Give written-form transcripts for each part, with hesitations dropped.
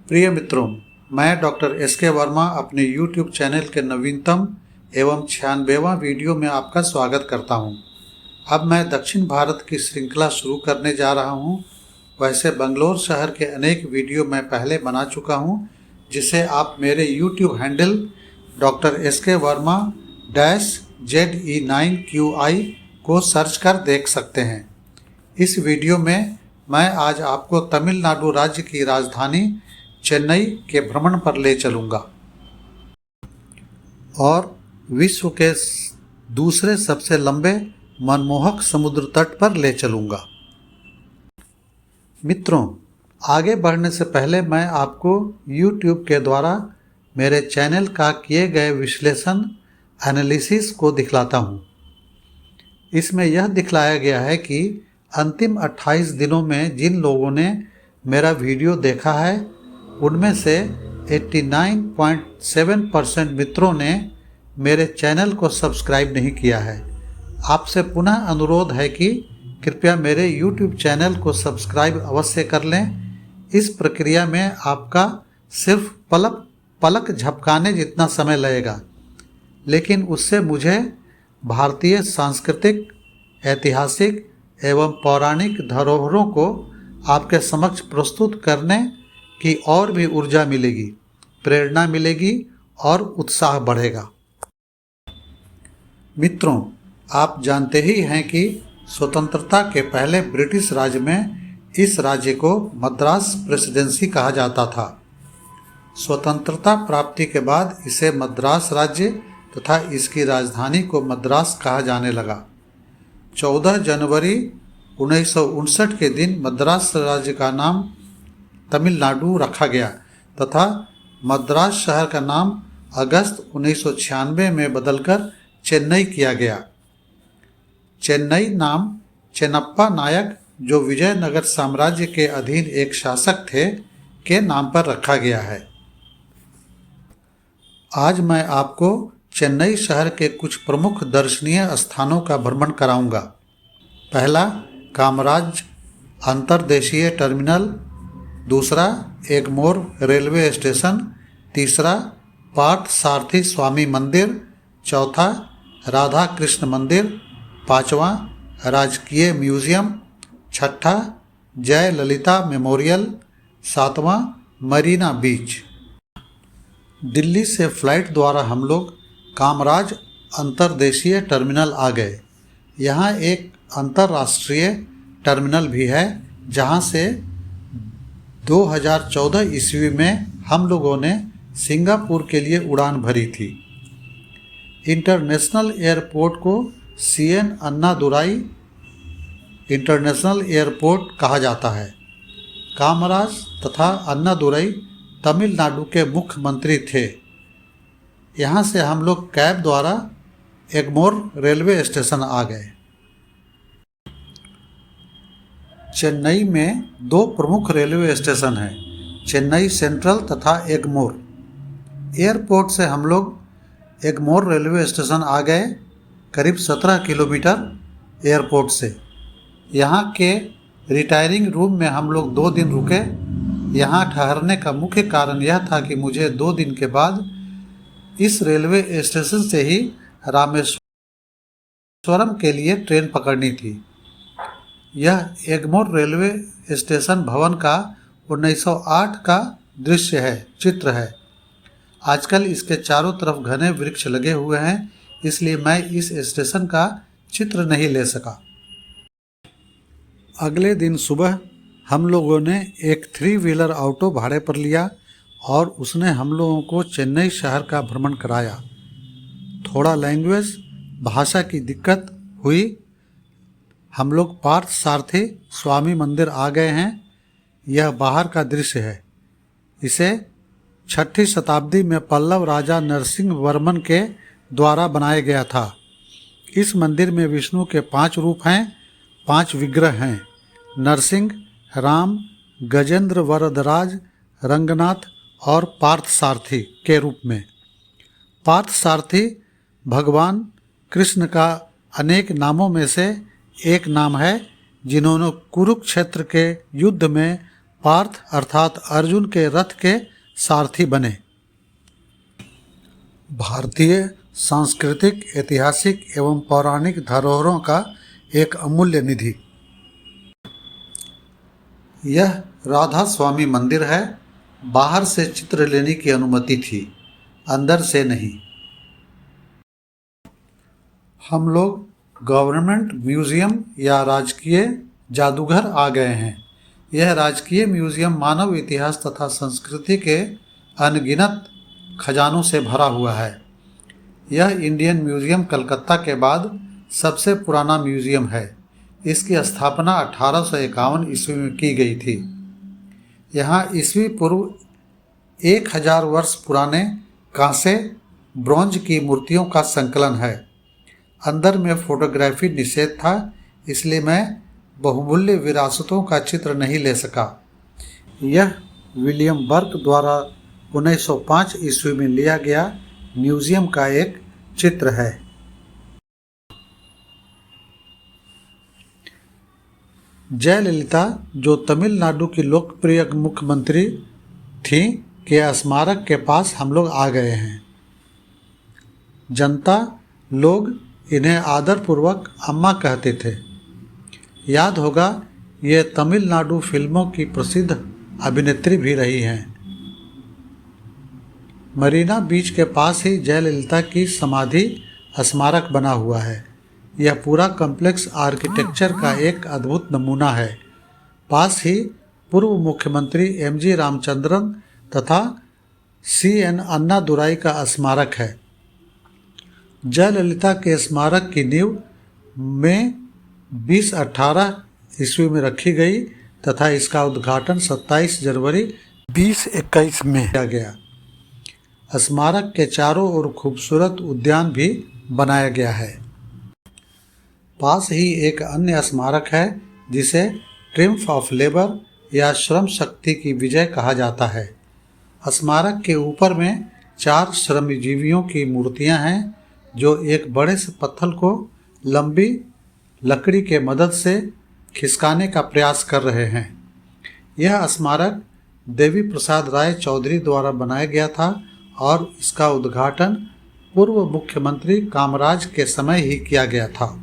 प्रिय मित्रों, मैं डॉक्टर एस.के. वर्मा अपने YouTube चैनल के नवीनतम एवं 96वां वीडियो में आपका स्वागत करता हूं। अब मैं दक्षिण भारत की श्रृंखला शुरू करने जा रहा हूं। वैसे बंगलोर शहर के अनेक वीडियो मैं पहले बना चुका हूं, जिसे आप मेरे YouTube handle doctor S K. Verma -ZE9QI को सर्च कर देख सकते हैं। इस वीडियो में मैं आज आपको तमिलनाडु राज्य की राजधानी चेन्नई के भ्रमण पर ले चलूँगा और विश्व के दूसरे सबसे लंबे मनमोहक समुद्र तट पर ले चलूँगा। मित्रों, आगे बढ़ने से पहले मैं आपको YouTube के द्वारा मेरे चैनल का किए गए विश्लेषण एनालिसिस को दिखलाता हूँ। इसमें यह दिखलाया गया है कि अंतिम 28 दिनों में जिन लोगों ने मेरा वीडियो देखा है, उनमें से 89.7% मित्रों ने मेरे चैनल को सब्सक्राइब नहीं किया है। आपसे पुनः अनुरोध है कि कृपया मेरे YouTube चैनल को सब्सक्राइब अवश्य कर लें। इस प्रक्रिया में आपका सिर्फ पलक झपकाने जितना समय लगेगा, लेकिन उससे मुझे भारतीय सांस्कृतिक, ऐतिहासिक एवं पौराणिक धरोहरों को आपके समक्ष प्रस्तुत करने की और भी ऊर्जा मिलेगी, प्रेरणा मिलेगी और उत्साह बढ़ेगा। मित्रों, आप जानते ही हैं कि स्वतंत्रता के पहले ब्रिटिश राज में इस राज्य को मद्रास प्रेसिडेंसी कहा जाता था। स्वतंत्रता प्राप्ति के बाद इसे मद्रास राज्य तथा इसकी राजधानी को मद्रास कहा जाने लगा। 14 जनवरी 1959 के दिन मद्रास राज्य का नाम तमिलनाडु रखा गया तथा मद्रास शहर का नाम अगस्त 1996 में बदलकर चेन्नई किया गया। चेन्नई नाम चेन्नप्पा नायक, जो विजयनगर साम्राज्य के अधीन एक शासक थे, के नाम पर रखा गया है। आज मैं आपको चेन्नई शहर के कुछ प्रमुख दर्शनीय स्थानों का भ्रमण कराऊंगा। पहला, कामराज अंतर्देशीय टर्मिनल। दूसरा, एगमोर रेलवे स्टेशन। तीसरा, पार्थ सारथी स्वामी मंदिर। चौथा, राधा कृष्ण मंदिर। पांचवा, राजकीय म्यूजियम। छठा, जय ललिता मेमोरियल। सातवां, मरीना बीच। दिल्ली से फ्लाइट द्वारा हम लोग कामराज अंतर्देशीय टर्मिनल आ गए। यहाँ एक अंतर्राष्ट्रीय टर्मिनल भी है, जहाँ से 2014 ईस्वी में हम लोगों ने सिंगापुर के लिए उड़ान भरी थी। इंटरनेशनल एयरपोर्ट को CN अन्नादुराई इंटरनेशनल एयरपोर्ट कहा जाता है। कामराज तथा अन्नादुराई तमिलनाडु के मुख्यमंत्री थे। यहाँ से हम लोग कैब द्वारा एगमोर रेलवे स्टेशन आ गए। चेन्नई में दो प्रमुख रेलवे स्टेशन हैं, चेन्नई सेंट्रल तथा एगमोर। एयरपोर्ट से हम लोग एगमोर रेलवे स्टेशन आ गए, करीब 17 किलोमीटर एयरपोर्ट से। यहाँ के रिटायरिंग रूम में हम लोग 2 दिन रुके। यहाँ ठहरने का मुख्य कारण यह था कि मुझे 2 दिन के बाद इस रेलवे स्टेशन से ही रामेश्वरम के लिए ट्रेन पकड़नी थी। यह एगमोर रेलवे स्टेशन भवन का 1908 का चित्र है। आजकल इसके चारों तरफ घने वृक्ष लगे हुए हैं, इसलिए मैं इस स्टेशन का चित्र नहीं ले सका। अगले दिन सुबह हम लोगों ने एक 3 व्हीलर ऑटो भाड़े पर लिया और उसने हम लोगों को चेन्नई शहर का भ्रमण कराया। थोड़ा लैंग्वेज भाषा की दिक्कत हुई। हम लोग पार्थ सारथी स्वामी मंदिर आ गए हैं। यह बाहर का दृश्य है। इसे 6ठी शताब्दी में पल्लव राजा नरसिंह वर्मन के द्वारा बनाया गया था। इस मंदिर में विष्णु के 5 रूप हैं, 5 विग्रह हैं, नरसिंह, राम, गजेंद्र वरदराज, रंगनाथ और पार्थ सारथी के रूप में। पार्थ सारथी भगवान कृष्ण का अनेक नामों में से एक नाम है, जिन्होंने कुरुक्षेत्र के युद्ध में पार्थ अर्थात अर्जुन के रथ के सारथी बने। भारतीय सांस्कृतिक, ऐतिहासिक एवं पौराणिक धरोहरों का एक अमूल्य निधि। यह राधा स्वामी मंदिर है। बाहर से चित्र लेने की अनुमति थी, अंदर से नहीं। हम लोग गवर्नमेंट म्यूजियम या राजकीय जादूघर आ गए हैं। यह राजकीय म्यूजियम मानव इतिहास तथा संस्कृति के अनगिनत खजानों से भरा हुआ है। यह इंडियन म्यूजियम कलकत्ता के बाद सबसे पुराना म्यूजियम है। इसकी स्थापना 1851 ईस्वी में की गई थी। यहाँ ईस्वी पूर्व 1000 वर्ष पुराने कांसे, ब्रॉन्ज की मूर्तियों का संकलन है। अंदर में फोटोग्राफी निषेध था, इसलिए मैं बहुमूल्य विरासतों का चित्र नहीं ले सका। यह विलियम बर्क द्वारा 1905 ईस्वी में लिया गया म्यूजियम का एक चित्र है। जयललिता, जो तमिलनाडु की लोकप्रिय मुख्यमंत्री थी, के स्मारक के पास हम लोग आ गए हैं। जनता लोग इन्हें आदरपूर्वक अम्मा कहते थे। याद होगा, ये तमिलनाडु फिल्मों की प्रसिद्ध अभिनेत्री भी रही हैं। मरीना बीच के पास ही जयललिता की समाधि स्मारक बना हुआ है। यह पूरा कॉम्प्लेक्स आर्किटेक्चर का एक अद्भुत नमूना है। पास ही पूर्व मुख्यमंत्री एम.जी. रामचंद्रन तथा C.N. अन्नादुराई का स्मारक है। जयललिता के स्मारक की नींव में 2018 ईस्वी में रखी गई तथा इसका उद्घाटन 27 जनवरी 2021 में किया गया। स्मारक के चारों ओर खूबसूरत उद्यान भी बनाया गया है। पास ही एक अन्य स्मारक है जिसे ट्रिम्फ ऑफ लेबर या श्रम शक्ति की विजय कहा जाता है। स्मारक के ऊपर में 4 श्रमजीवियों की मूर्तियां हैं जो एक बड़े से पत्थर को लंबी लकड़ी के मदद से खिसकाने का प्रयास कर रहे हैं। यह स्मारक देवी प्रसाद राय चौधरी द्वारा बनाया गया था और इसका उद्घाटन पूर्व मुख्यमंत्री कामराज के समय ही किया गया था।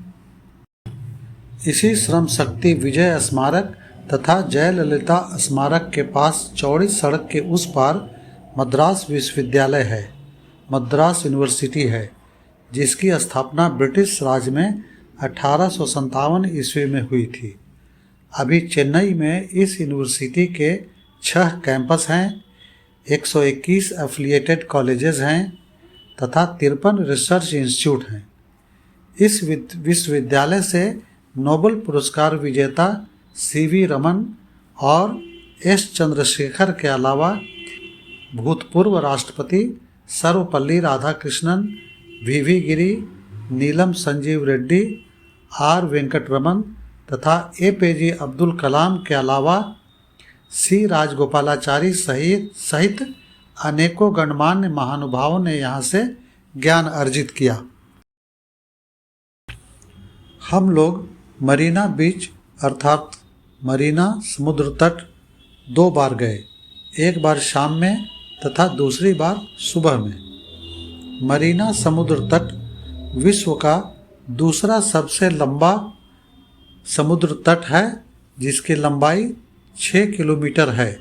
इसी श्रम शक्ति विजय स्मारक तथा जयललिता स्मारक के पास चौड़ी सड़क के उस पार मद्रास विश्वविद्यालय है, मद्रास यूनिवर्सिटी है, जिसकी स्थापना ब्रिटिश राज में 1857 ईस्वी में हुई थी। अभी चेन्नई में इस यूनिवर्सिटी के 6 कैंपस हैं, 121 एफिलिएटेड कॉलेजेस हैं तथा 53 रिसर्च इंस्टीट्यूट हैं। इस विश्वविद्यालय से नोबेल पुरस्कार विजेता C.V. रमन और S. चंद्रशेखर के अलावा भूतपूर्व राष्ट्रपति सर्वपल्ली राधाकृष्णन, V.V. गिरी, नीलम संजीव रेड्डी, R. वेंकटरमन तथा A.P.J. अब्दुल कलाम के अलावा C. राजगोपालाचारी सहित अनेकों गणमान्य महानुभावों ने यहाँ से ज्ञान अर्जित किया। हम लोग मरीना बीच अर्थात मरीना समुद्र तट 2 बार गए, एक बार शाम में तथा दूसरी बार सुबह में। मरीना समुद्र तट विश्व का दूसरा सबसे लंबा समुद्र तट है, जिसकी लंबाई 6 किलोमीटर है।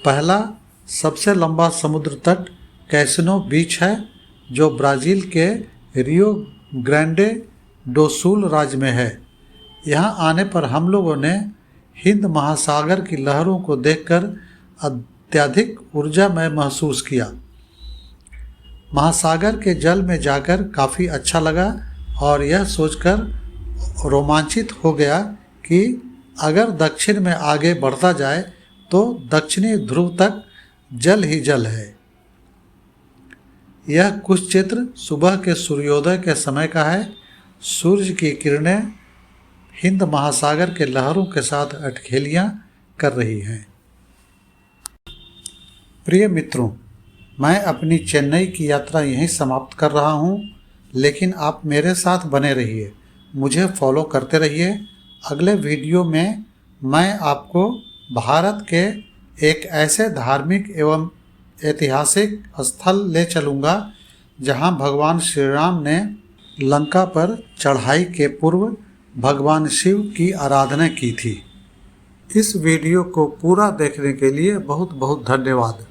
पहला सबसे लंबा समुद्र तट कैसिनो बीच है, जो ब्राज़ील के रियो ग्रांडे डो सुल राज्य में है। यहाँ आने पर हम लोगों ने हिंद महासागर की लहरों को देखकर अत्यधिक ऊर्जामय महसूस किया। महासागर के जल में जाकर काफ़ी अच्छा लगा और यह सोचकर रोमांचित हो गया कि अगर दक्षिण में आगे बढ़ता जाए तो दक्षिणी ध्रुव तक जल ही जल है। यह कुछ चित्र सुबह के सूर्योदय के समय का है। सूर्य की किरणें हिंद महासागर के लहरों के साथ अटखेलियाँ कर रही हैं। प्रिय मित्रों, मैं अपनी चेन्नई की यात्रा यहीं समाप्त कर रहा हूँ, लेकिन आप मेरे साथ बने रहिए, मुझे फॉलो करते रहिए अगले वीडियो में मैं आपको भारत के एक ऐसे धार्मिक एवं ऐतिहासिक स्थल ले चलूँगा जहाँ भगवान श्री राम ने लंका पर चढ़ाई के पूर्व भगवान शिव की आराधना की थी। इस वीडियो को पूरा देखने के लिए बहुत बहुत धन्यवाद।